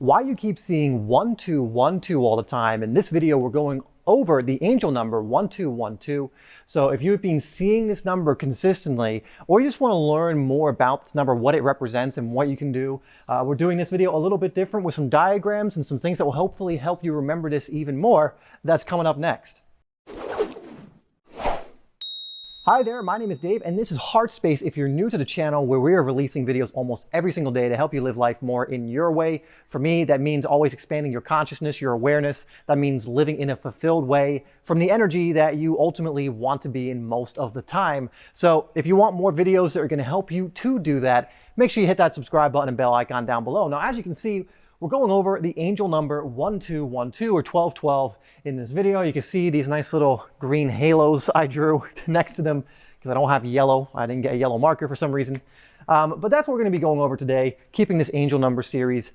why you keep seeing 1212 all the time. In this video, we're going over the angel number 1212. So if you've been seeing this number consistently, or you just want to learn more about this number, what it represents and what you can do, we're doing this video a little bit different with some diagrams and some things that will hopefully help you remember this even more. That's coming up next. Hi there, my name is Dave, and this is HeartSpace if you're new to the channel, where we are releasing videos almost every single day to help you live life more in your way. For me, that means always expanding your consciousness, your awareness. That means living in a fulfilled way from the energy that you ultimately want to be in most of the time. So if you want more videos that are going to help you to do that, make sure you hit that subscribe button and bell icon down below. Now, as you can see, we're going over the angel number 1212 or 1212 in this video. You can see these nice little green halos I drew next to them because I don't have yellow. I didn't get a yellow marker for some reason. But that's what we're going to be going over today, keeping this angel number series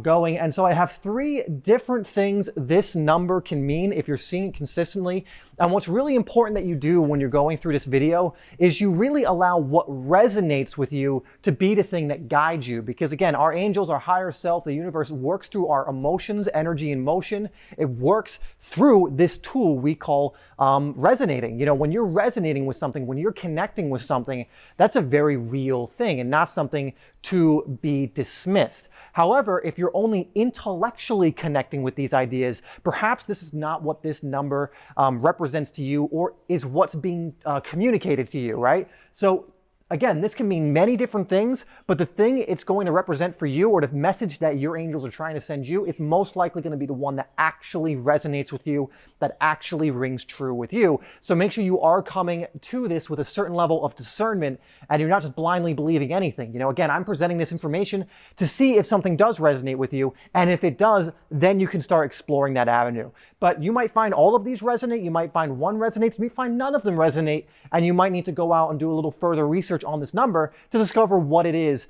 going. And so I have three different things this number can mean if you're seeing it consistently. And what's really important that you do when you're going through this video is you really allow what resonates with you to be the thing that guides you. Because again, our angels, our higher self, the universe works through our emotions, energy, and motion. It works through this tool we call resonating. You know, when you're resonating with something, when you're connecting with something, that's a very real thing and not something to be dismissed. However, if you're only intellectually connecting with these ideas, perhaps this is not what this number represents to you or is what's being communicated to you, right? So again, this can mean many different things, but the thing it's going to represent for you, or the message that your angels are trying to send you, it's most likely going to be the one that actually resonates with you, that actually rings true with you. So make sure you are coming to this with a certain level of discernment and you're not just blindly believing anything. You know, again, I'm presenting this information to see if something does resonate with you, and if it does, then you can start exploring that avenue. But you might find all of these resonate, you might find one resonates, you might find none of them resonate, and you might need to go out and do a little further research on this number to discover what it is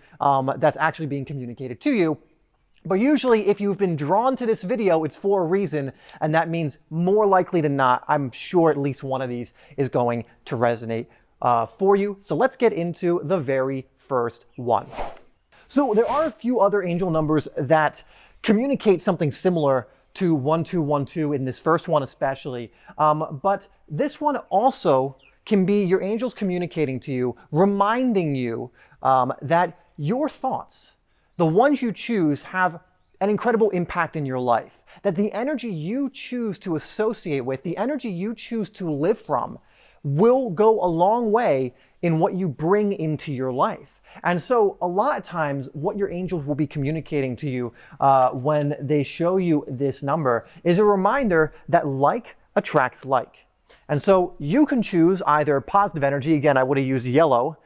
that's actually being communicated to you. But usually if you've been drawn to this video, it's for a reason, and that means more likely than not, I'm sure at least one of these is going to resonate for you. So let's get into the very first one. So there are a few other angel numbers that communicate something similar to 1212 in this first one especially, but this one also can be your angels communicating to you, reminding you that your thoughts, the ones you choose, have an incredible impact in your life. That the energy you choose to associate with, the energy you choose to live from, will go a long way in what you bring into your life. And so a lot of times what your angels will be communicating to you when they show you this number is a reminder that like attracts like. And so you can choose either positive energy, again, I would have used yellow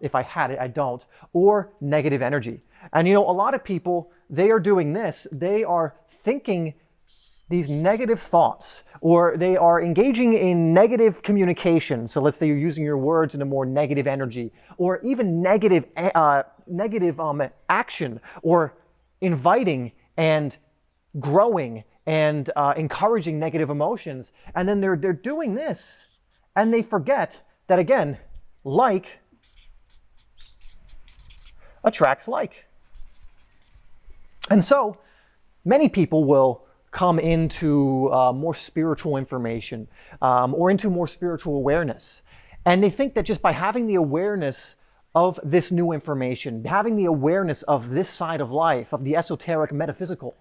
if I had it, I don't, or negative energy. And you know, a lot of people, they are doing this, they are thinking these negative thoughts, or they are engaging in negative communication. So let's say you're using your words in a more negative energy, or even negative action, or inviting and growing and encouraging negative emotions. And then they're doing this and they forget that, again, like attracts like. And so many people will come into more spiritual information or into more spiritual awareness. And they think that just by having the awareness of this new information, having the awareness of this side of life, of the esoteric metaphysical,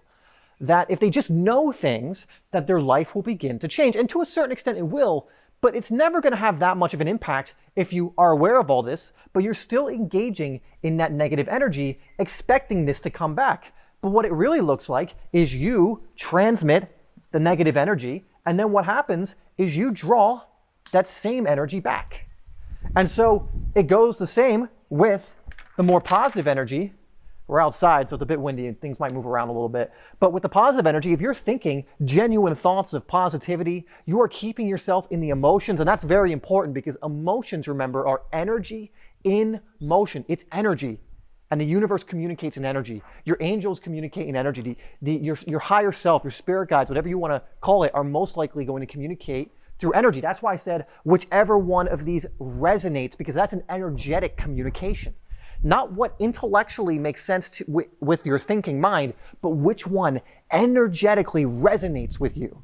that if they just know things, that their life will begin to change. And to a certain extent it will, but it's never going to have that much of an impact if you are aware of all this, but you're still engaging in that negative energy, expecting this to come back. But what it really looks like is you transmit the negative energy, and then what happens is you draw that same energy back. And so it goes the same with the more positive energy. We're outside, so it's a bit windy and things might move around a little bit. But with the positive energy, if you're thinking genuine thoughts of positivity, you are keeping yourself in the emotions. And that's very important because emotions, remember, are energy in motion. It's energy. And the universe communicates in energy. Your angels communicate in energy. Your higher self, your spirit guides, whatever you want to call it, are most likely going to communicate through energy. That's why I said whichever one of these resonates, because that's an energetic communication. not what intellectually makes sense with your thinking mind, but which one energetically resonates with you.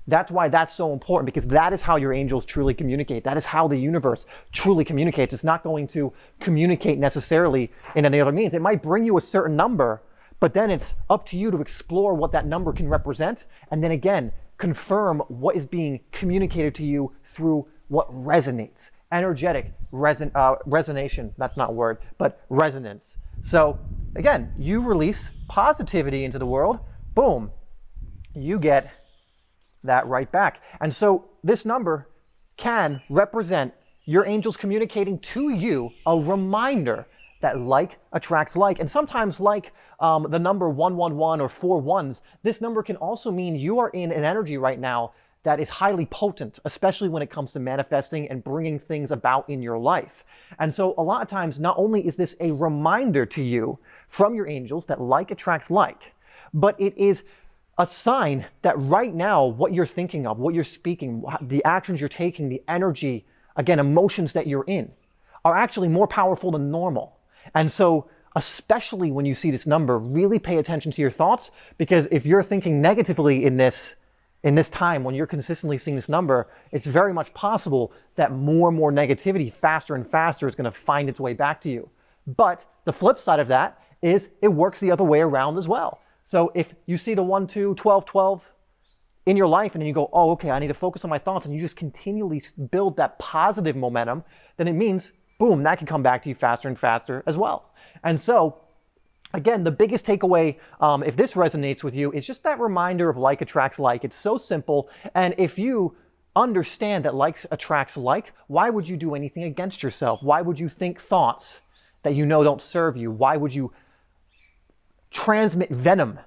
That's why that's so important, because that is how your angels truly communicate. That is how the universe truly communicates. It's not going to communicate necessarily in any other means. It might bring you a certain number, but then it's up to you to explore what that number can represent, and then again, confirm what is being communicated to you through what resonates. Energetic resonation, that's not a word, but resonance. So again, you release positivity into the world, boom, you get that right back. And so this number can represent your angels communicating to you a reminder that like attracts like. And sometimes like the number 111 or 4 ones, this number can also mean you are in an energy right now that is highly potent, especially when it comes to manifesting and bringing things about in your life. And so a lot of times, not only is this a reminder to you from your angels that like attracts like, but it is a sign that right now, what you're thinking of, what you're speaking, the actions you're taking, the energy, again, emotions that you're in, are actually more powerful than normal. And so, especially when you see this number, really pay attention to your thoughts, because if you're thinking negatively in this time, when you're consistently seeing this number, it's very much possible that more and more negativity, faster and faster, is going to find its way back to you. But the flip side of that is it works the other way around as well. So if you see the 1, 2, 12, 12 in your life, and then you go, oh, okay, I need to focus on my thoughts, and you just continually build that positive momentum, then it means, boom, that can come back to you faster and faster as well. And so, again, the biggest takeaway, if this resonates with you, is just that reminder of like attracts like. It's so simple. And if you understand that like attracts like, why would you do anything against yourself? Why would you think thoughts that you know don't serve you? Why would you transmit venom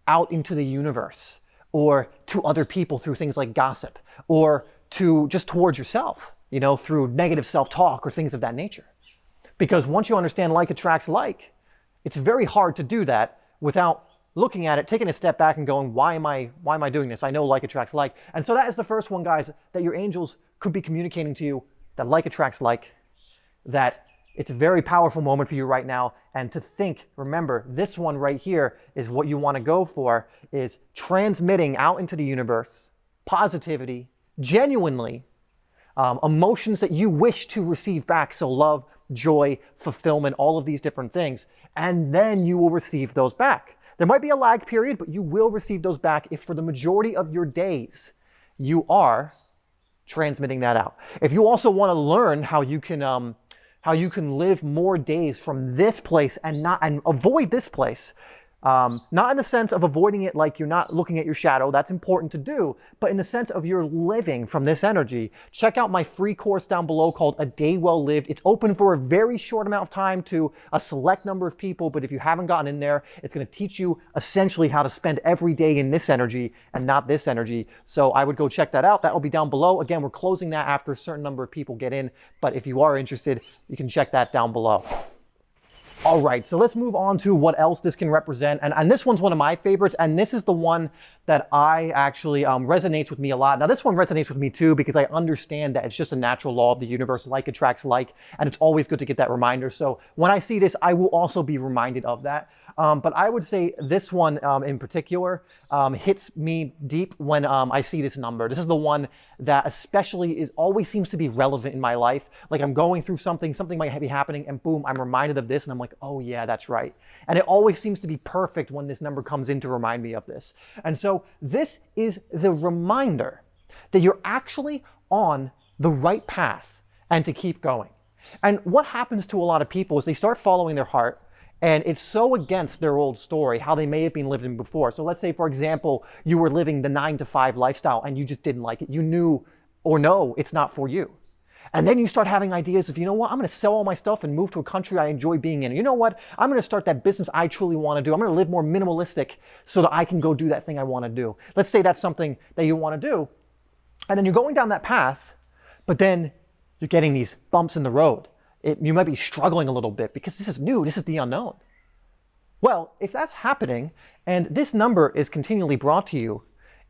out into the universe or to other people through things like gossip, or to just towards yourself, through negative self-talk or things of that nature? Because once you understand like attracts like, it's very hard to do that without looking at it, taking a step back and going, why am I doing this? I know like attracts like. And so that is the first one, guys, that your angels could be communicating to you, that like attracts like, that it's a very powerful moment for you right now. And to think, remember, this one right here is what you want to go for, is transmitting out into the universe positivity, genuinely, emotions that you wish to receive back. So love, joy, fulfillment, all of these different things. And then you will receive those back. There might be a lag period, but you will receive those back if for the majority of your days you are transmitting that out. If you also want to learn how you can live more days from this place and avoid this place, not in the sense of avoiding it like you're not looking at your shadow, that's important to do, but in the sense of you're living from this energy, check out my free course down below called A Day Well Lived. It's open for a very short amount of time to a select number of people, but if you haven't gotten in there, it's going to teach you essentially how to spend every day in this energy and not this energy. So I would go check that out. That will be down below. Again, we're closing that after a certain number of people get in, but if you are interested, you can check that down below. All right, so let's move on to what else this can represent. And this one's one of my favorites, and this is the one that I actually resonates with me a lot. Now, this one resonates with me too, because I understand that it's just a natural law of the universe, like attracts like, and it's always good to get that reminder. So when I see this, I will also be reminded of that. But I would say this one in particular hits me deep when I see this number. This is the one that especially always seems to be relevant in my life. Like I'm going through something might be happening, and boom, I'm reminded of this, and I'm like, oh yeah, that's right. And it always seems to be perfect when this number comes in to remind me of this. And so this is the reminder that you're actually on the right path and to keep going. And what happens to a lot of people is they start following their heart, and it's so against their old story, how they may have been living before. So let's say, for example, you were living the 9-to-5 lifestyle and you just didn't like it. You knew or know it's not for you. And then you start having ideas of, you know what, I'm going to sell all my stuff and move to a country I enjoy being in. You know what, I'm going to start that business I truly want to do. I'm going to live more minimalistic so that I can go do that thing I want to do. Let's say that's something that you want to do. And then you're going down that path, but then you're getting these bumps in the road. You might be struggling a little bit because this is new, this is the unknown. Well, if that's happening and this number is continually brought to you,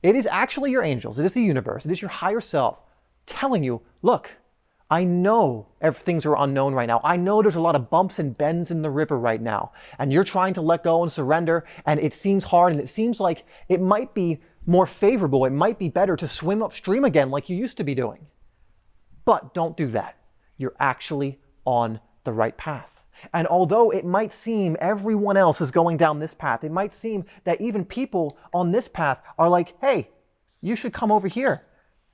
it is actually your angels, it is the universe, it is your higher self telling you, look, I know things are unknown right now. I know there's a lot of bumps and bends in the river right now. And you're trying to let go and surrender, and it seems hard, and it seems like it might be more favorable. It might be better to swim upstream again like you used to be doing. But don't do that. You're actually on the right path. And although it might seem everyone else is going down this path, it might seem that even people on this path are like, hey, you should come over here.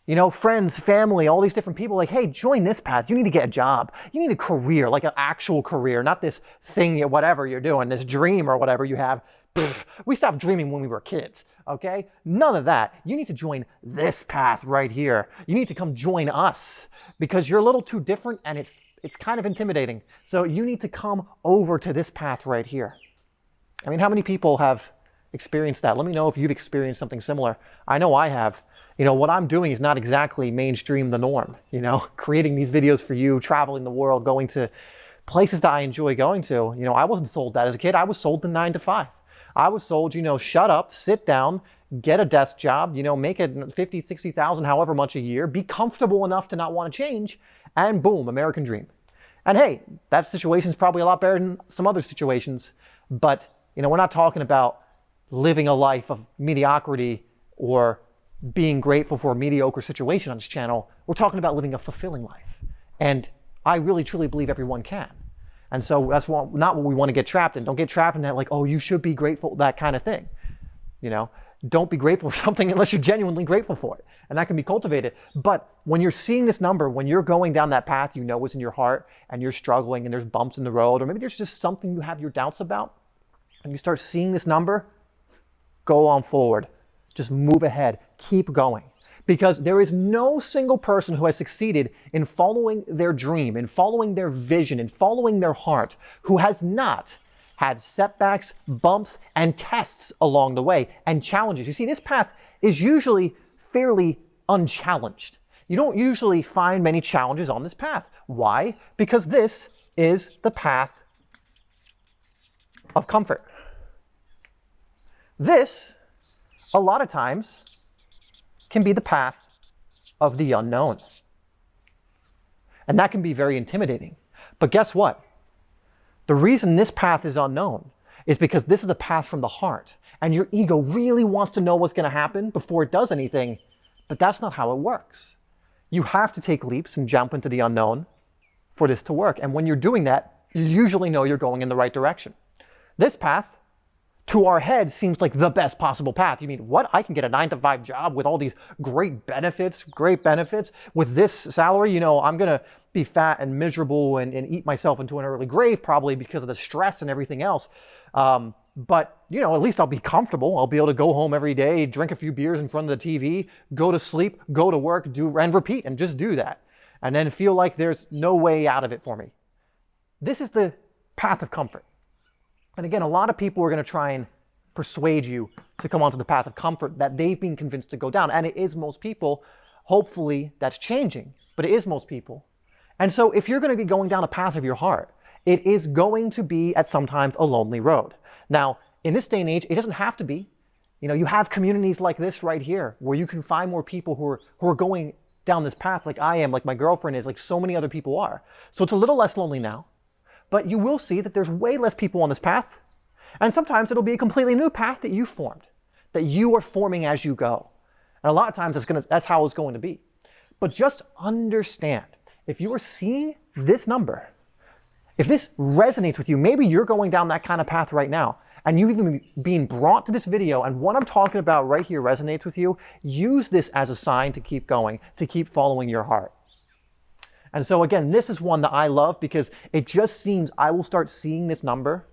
You know, friends, family, all these different people like, hey, join this path. You need to get a job. You need a career, like an actual career, not this thing, whatever you're doing, this dream or whatever you have. Pfft, we stopped dreaming when we were kids, okay? None of that. You need to join this path right here. You need to come join us because you're a little too different and it's kind of intimidating. So you need to come over to this path right here. I mean, how many people have experienced that? Let me know if you've experienced something similar. I know I have. You know, what I'm doing is not exactly mainstream the norm, you know, creating these videos for you, traveling the world, going to places that I enjoy going to. You know, I wasn't sold that as a kid. I was sold the 9 to 5. I was sold, you know, shut up, sit down, get a desk job, you know, make it 50, 60,000, however much a year, be comfortable enough to not want to change, and boom, American dream. And hey, that situation is probably a lot better than some other situations, but, you know, we're not talking about living a life of mediocrity or being grateful for a mediocre situation on this channel. We're talking about living a fulfilling life. And I really, truly believe everyone can. And so that's not what we want to get trapped in. Don't get trapped in that like, oh, you should be grateful, that kind of thing. You know, don't be grateful for something unless you're genuinely grateful for it. And that can be cultivated. But when you're seeing this number, when you're going down that path, you know it's in your heart and you're struggling and there's bumps in the road, or maybe there's just something you have your doubts about, and you start seeing this number, go on forward. Just move ahead, keep going. Because there is no single person who has succeeded in following their dream, in following their vision, in following their heart, who has not had setbacks, bumps, and tests along the way, and challenges. You see, this path is usually fairly unchallenged. You don't usually find many challenges on this path. Why? Because this is the path of comfort. This, a lot of times, can be the path of the unknown. And that can be very intimidating. But guess what? The reason this path is unknown is because this is a path from the heart. And your ego really wants to know what's going to happen before it does anything. But that's not how it works. You have to take leaps and jump into the unknown for this to work. And when you're doing that, you usually know you're going in the right direction. This path, to our head, seems like the best possible path. You mean, what? I can get a 9 to 5 job with all these great benefits with this salary. You know, I'm going to be fat and miserable and eat myself into an early grave probably because of the stress and everything else. But, you know, at least I'll be comfortable. I'll be able to go home every day, drink a few beers in front of the TV, go to sleep, go to work, do and repeat, and just do that. And then feel like there's no way out of it for me. This is the path of comfort. And again, a lot of people are going to try and persuade you to come onto the path of comfort that they've been convinced to go down. And it is most people. Hopefully that's changing, but it is most people. And so if you're going to be going down a path of your heart, it is going to be at sometimes a lonely road. Now, in this day and age, it doesn't have to be. You know, you have communities like this right here where you can find more people who are going down this path like I am, like my girlfriend is, like so many other people are. So it's a little less lonely now. But you will see that there's way less people on this path. And sometimes it'll be a completely new path that you formed, that you are forming as you go. And a lot of times that's how it's going to be. But just understand, if you are seeing this number, if this resonates with you, maybe you're going down that kind of path right now, and you've even been brought to this video, and what I'm talking about right here resonates with you, use this as a sign to keep going, to keep following your heart. And so again, this is one that I love because it just seems I will start seeing this number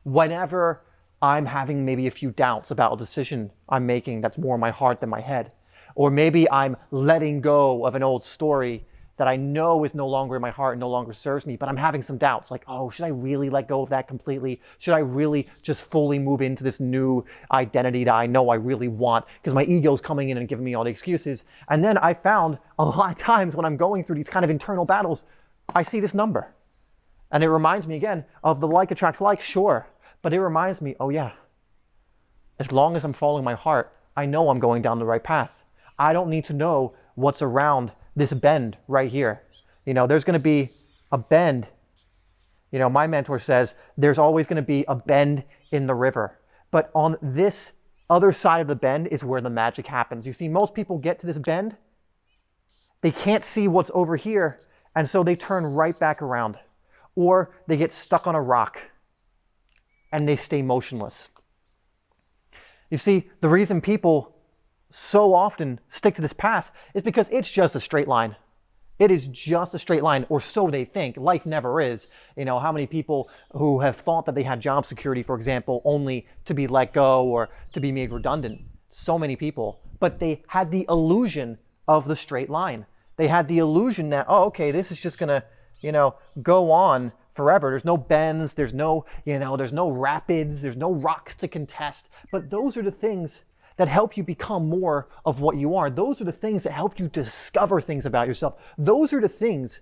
whenever I'm having maybe a few doubts about a decision I'm making that's more in my heart than my head. Or maybe I'm letting go of an old story that I know is no longer in my heart and no longer serves me, but I'm having some doubts like, oh, should I really let go of that completely? Should I really just fully move into this new identity that I know I really want? Because my ego's coming in and giving me all the excuses. And then I found a lot of times when I'm going through these kind of internal battles, I see this number. And it reminds me again of the like attracts like, sure. But it reminds me, oh yeah, as long as I'm following my heart, I know I'm going down the right path. I don't need to know what's around this bend right here. There's going to be a bend. My mentor says there's always going to be a bend in the river. But on this other side of the bend is where the magic happens. You see, most people get to this bend, they can't see what's over here, and so they turn right back around. Or they get stuck on a rock and they stay motionless. You see, the reason people so often stick to this path is because it's just a straight line. It is just a straight line, or so they think. Life never is. How many people who have thought that they had job security, for example, only to be let go or to be made redundant? So many people. But they had the illusion of the straight line. They had the illusion that, oh, okay, this is just gonna, go on forever. There's no bends, there's no rapids, there's no rocks to contest. But those are the things that help you become more of what you are. Those are the things that help you discover things about yourself. Those are the things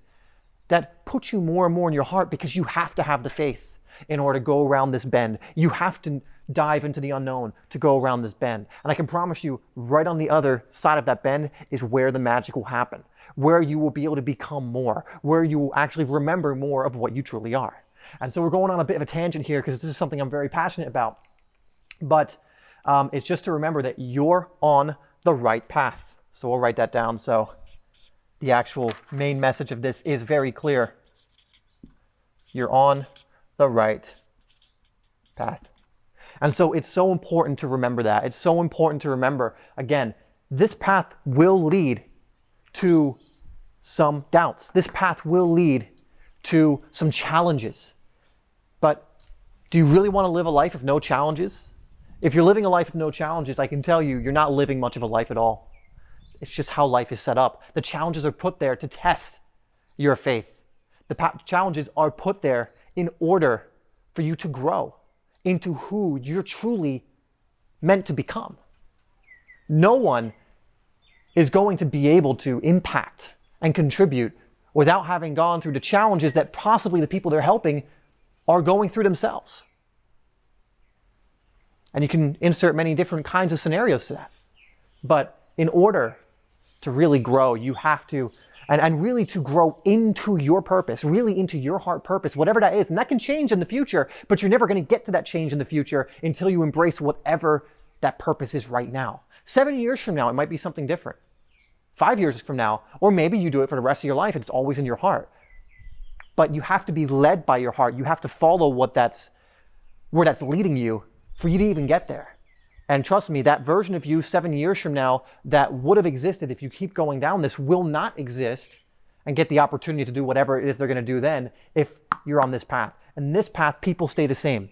that put you more and more in your heart, because you have to have the faith in order to go around this bend. You have to dive into the unknown to go around this bend. And I can promise you, right on the other side of that bend is where the magic will happen, where you will be able to become more, where you will actually remember more of what you truly are. And so we're going on a bit of a tangent here because this is something I'm very passionate about. But it's just to remember that you're on the right path. So we'll write that down so the actual main message of this is very clear. You're on the right path. And so it's so important to remember that. It's so important to remember, again, this path will lead to some doubts. This path will lead to some challenges. But do you really want to live a life of no challenges? If you're living a life of no challenges, I can tell you, you're not living much of a life at all. It's just how life is set up. The challenges are put there to test your faith. The challenges are put there in order for you to grow into who you're truly meant to become. No one is going to be able to impact and contribute without having gone through the challenges that possibly the people they're helping are going through themselves. And you can insert many different kinds of scenarios to that. But in order to really grow, you have to, and really to grow into your purpose, really into your heart purpose, whatever that is. And that can change in the future, but you're never going to get to that change in the future until you embrace whatever that purpose is right now. 7 years from now, it might be something different. 5 years from now, or maybe you do it for the rest of your life and it's always in your heart. But you have to be led by your heart. You have to follow where that's leading you for you to even get there. And trust me, that version of you 7 years from now that would have existed if you keep going down this will not exist and get the opportunity to do whatever it is they're going to do then if you're on this path. And this path, people stay the same.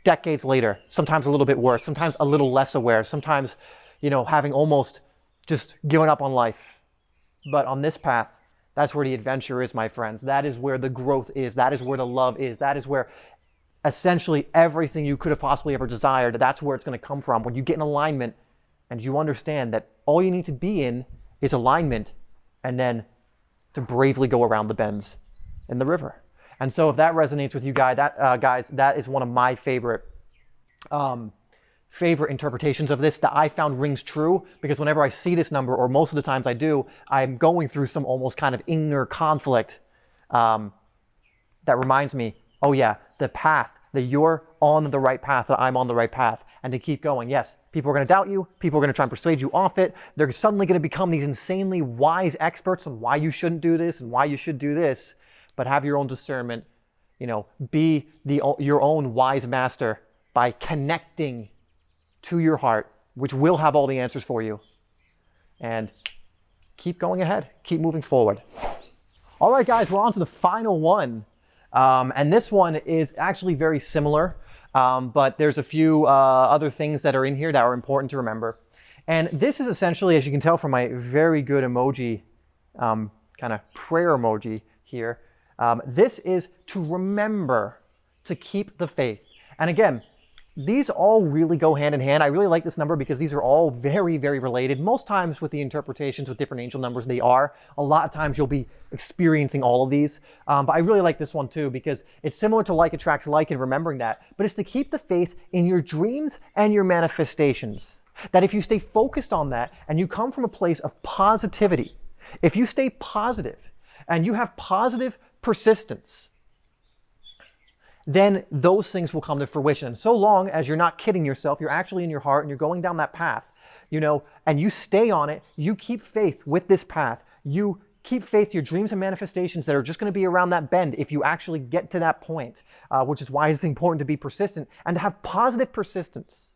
Decades later, sometimes a little bit worse, sometimes a little less aware, sometimes, having almost just given up on life. But on this path, that's where the adventure is, my friends. That is where the growth is. That is where the love is. That is where essentially everything you could have possibly ever desired, that's where it's going to come from. When you get in alignment and you understand that all you need to be in is alignment, and then to bravely go around the bends in the river. And so if that resonates with you guys, that is one of my favorite interpretations of this that I found rings true, because whenever I see this number, or most of the times I do, I'm going through some almost kind of inner conflict that reminds me, oh yeah, the path, that you're on the right path, that I'm on the right path, and to keep going. Yes, people are going to doubt you. People are going to try and persuade you off it. They're suddenly going to become these insanely wise experts on why you shouldn't do this and why you should do this. But have your own discernment, be your own wise master by connecting to your heart, which will have all the answers for you. And keep going ahead, keep moving forward. All right, guys, we're on to the final one. And this one is actually very similar, but there's a few other things that are in here that are important to remember. And this is essentially, as you can tell from my very good emoji, kind of prayer emoji here, this is to remember to keep the faith. And again, these all really go hand in hand. I really like this number because these are all very, very related. Most times with the interpretations with different angel numbers, they are. A lot of times you'll be experiencing all of these. But I really like this one too, because it's similar to like attracts like and remembering that. But it's to keep the faith in your dreams and your manifestations. That if you stay focused on that and you come from a place of positivity, if you stay positive and you have positive persistence, then those things will come to fruition. And so long as you're not kidding yourself, you're actually in your heart and you're going down that path, and you stay on it, you keep faith with this path, you keep faith, your dreams and manifestations that are just going to be around that bend if you actually get to that point, which is why it's important to be persistent and to have positive persistence.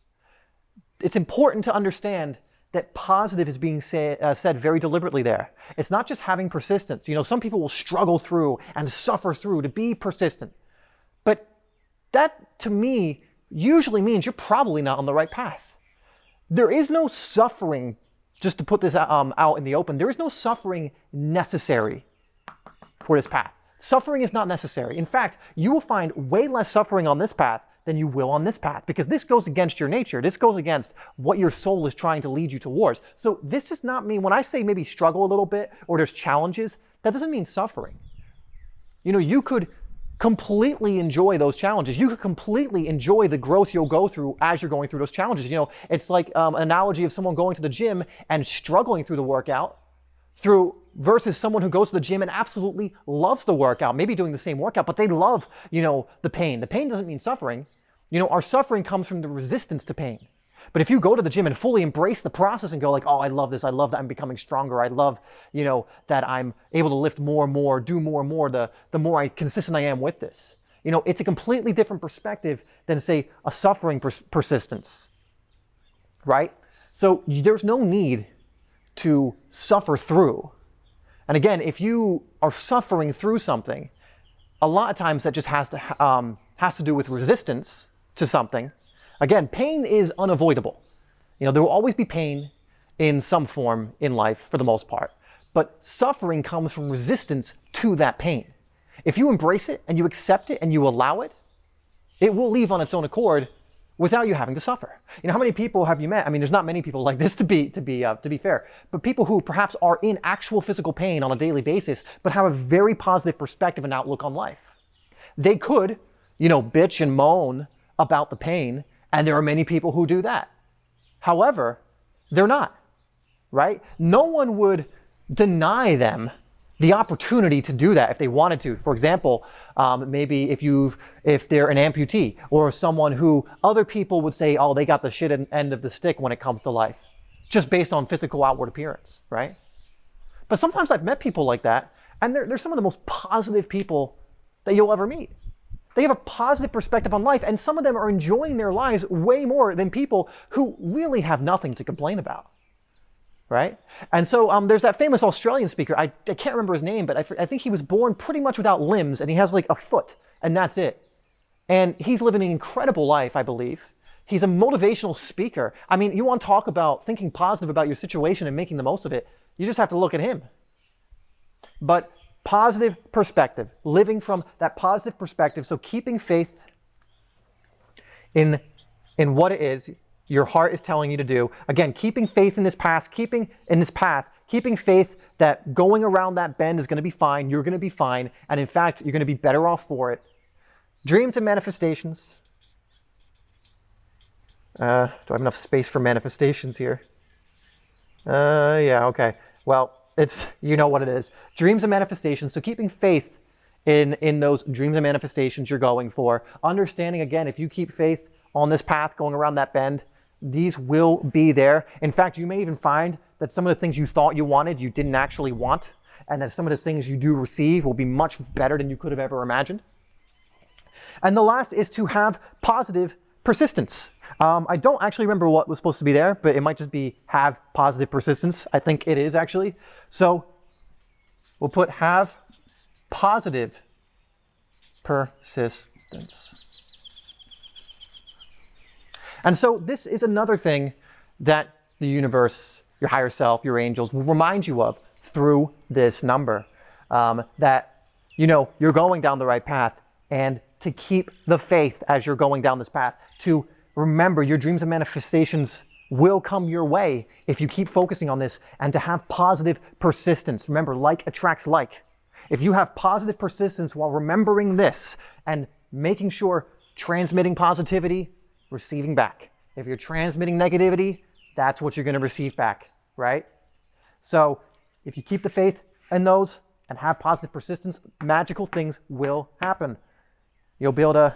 It's important to understand that positive is being said very deliberately there. It's not just having persistence. Some people will struggle through and suffer through to be persistent. But that, to me, usually means you're probably not on the right path. There is no suffering, just to put this out in the open, there is no suffering necessary for this path. Suffering is not necessary. In fact, you will find way less suffering on this path than you will on this path, because this goes against your nature. This goes against what your soul is trying to lead you towards. So this does not mean, when I say maybe struggle a little bit or there's challenges, that doesn't mean suffering. You could completely enjoy those challenges. You could completely enjoy the growth you'll go through as you're going through those challenges. It's like an analogy of someone going to the gym and struggling through the workout versus someone who goes to the gym and absolutely loves the workout, maybe doing the same workout, but they love, the pain. The pain doesn't mean suffering. Our suffering comes from the resistance to pain. But if you go to the gym and fully embrace the process and go like, oh, I love this. I love that I'm becoming stronger. I love, that I'm able to lift more and more, do more and more, the more consistent I am with this. It's a completely different perspective than, say, a suffering persistence, right? So there's no need to suffer through. And again, if you are suffering through something, a lot of times that just has to do with resistance to something. Again, pain is unavoidable. There will always be pain in some form in life for the most part. But suffering comes from resistance to that pain. If you embrace it and you accept it and you allow it, it will leave on its own accord without you having to suffer. How many people have you met? There's not many people like this to be fair, but people who perhaps are in actual physical pain on a daily basis, but have a very positive perspective and outlook on life. They could, bitch and moan about the pain, and there are many people who do that. However, they're not, right? No one would deny them the opportunity to do that if they wanted to. For example, maybe if they're an amputee or someone who other people would say, oh, they got the shit end of the stick when it comes to life, just based on physical outward appearance, right? But sometimes I've met people like that, and they're some of the most positive people that you'll ever meet. They have a positive perspective on life, and some of them are enjoying their lives way more than people who really have nothing to complain about. Right? And so there's that famous Australian speaker, I can't remember his name, but I think he was born pretty much without limbs, and he has like a foot, and that's it. And he's living an incredible life, I believe. He's a motivational speaker. You want to talk about thinking positive about your situation and making the most of it, you just have to look at him. But positive perspective, living from that positive perspective, so keeping faith in what it is your heart is telling you to do. Again, keeping faith in this path, keeping faith that going around that bend is going to be fine, you're going to be fine, and in fact, you're going to be better off for it. Dreams and manifestations. Do I have enough space for manifestations here? Yeah, okay. Well, it's, what it is. Dreams and manifestations, so keeping faith in those dreams and manifestations you're going for. Understanding, again, if you keep faith on this path going around that bend, these will be there. In fact, you may even find that some of the things you thought you wanted, you didn't actually want, and that some of the things you do receive will be much better than you could have ever imagined. And the last is to have positive persistence. I don't actually remember what was supposed to be there, but it might just be have positive persistence. I think it is actually. So we'll put have positive persistence. And so this is another thing that the universe, your higher self, your angels will remind you of through this number, that, you're going down the right path, and to keep the faith as you're going down this path, to remember your dreams and manifestations will come your way if you keep focusing on this, and to have positive persistence. Remember, like attracts like. If you have positive persistence while remembering this and making sure transmitting positivity, receiving back. If you're transmitting negativity, that's what you're going to receive back, right? So if you keep the faith in those, and have positive persistence, magical things will happen. You'll be able to,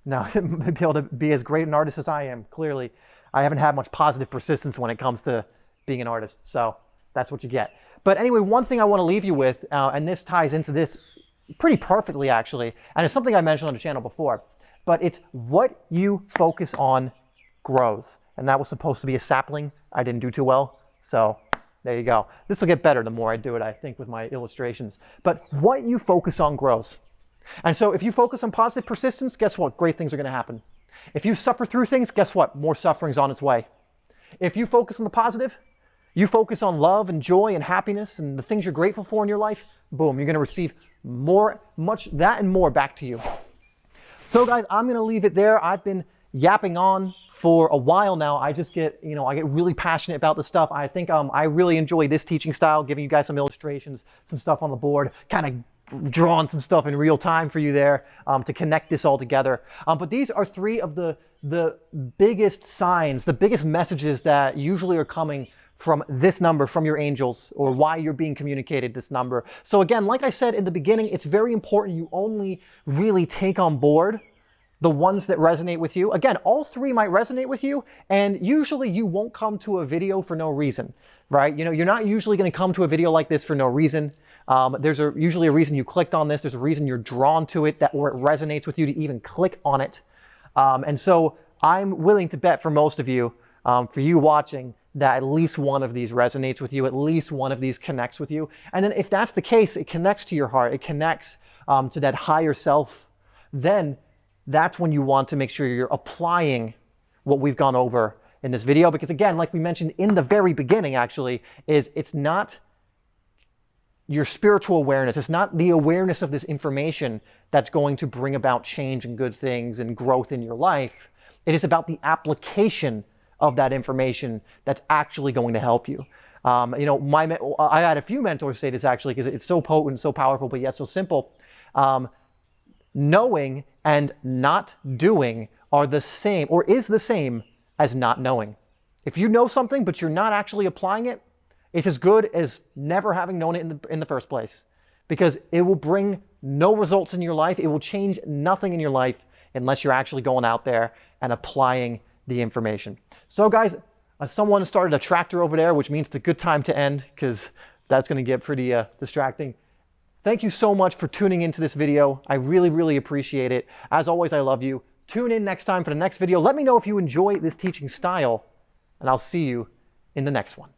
no, be able to be as great an artist as I am. Clearly, I haven't had much positive persistence when it comes to being an artist. So that's what you get. But anyway, one thing I want to leave you with, and this ties into this pretty perfectly actually, and it's something I mentioned on the channel before, but it's what you focus on grows. And that was supposed to be a sapling. I didn't do too well. So there you go. This will get better the more I do it, I think, with my illustrations. But what you focus on grows. And so if you focus on positive persistence, guess what? Great things are going to happen. If you suffer through things, guess what? More suffering's on its way. If you focus on the positive, you focus on love and joy and happiness and the things you're grateful for in your life, boom, you're going to receive much that and more back to you. So guys, I'm going to leave it there. I've been yapping on for a while now. I just get, I get really passionate about this stuff. I think I really enjoy this teaching style, giving you guys some illustrations, some stuff on the board, kind of drawing some stuff in real time for you there to connect this all together. But these are three of the biggest signs, the biggest messages that usually are coming from this number, from your angels, or why you're being communicated this number. So again, like I said in the beginning, it's very important you only really take on board the ones that resonate with you. Again, all three might resonate with you, and usually you won't come to a video for no reason, right? You're not usually gonna come to a video like this for no reason. There's usually a reason you clicked on this. There's a reason you're drawn to it, or it resonates with you to even click on it. And so I'm willing to bet for most of you, for you watching, that at least one of these resonates with you, at least one of these connects with you. And then if that's the case, it connects to your heart, it connects to that higher self, then that's when you want to make sure you're applying what we've gone over in this video. Because again, like we mentioned in the very beginning actually, it's not your spiritual awareness, it's not the awareness of this information that's going to bring about change and good things and growth in your life. It is about the application of that information that's actually going to help you. I had a few mentors say this actually, because it's so potent, so powerful, but yet so simple. Knowing and not doing are the same, or is the same as not knowing. If you know something but you're not actually applying it, it's as good as never having known it in the first place, because it will bring no results in your life. It will change nothing in your life unless you're actually going out there and applying the information. So guys, someone started a tractor over there, which means it's a good time to end, because that's going to get pretty distracting. Thank you so much for tuning into this video. I really, really appreciate it. As always, I love you. Tune in next time for the next video. Let me know if you enjoy this teaching style, and I'll see you in the next one.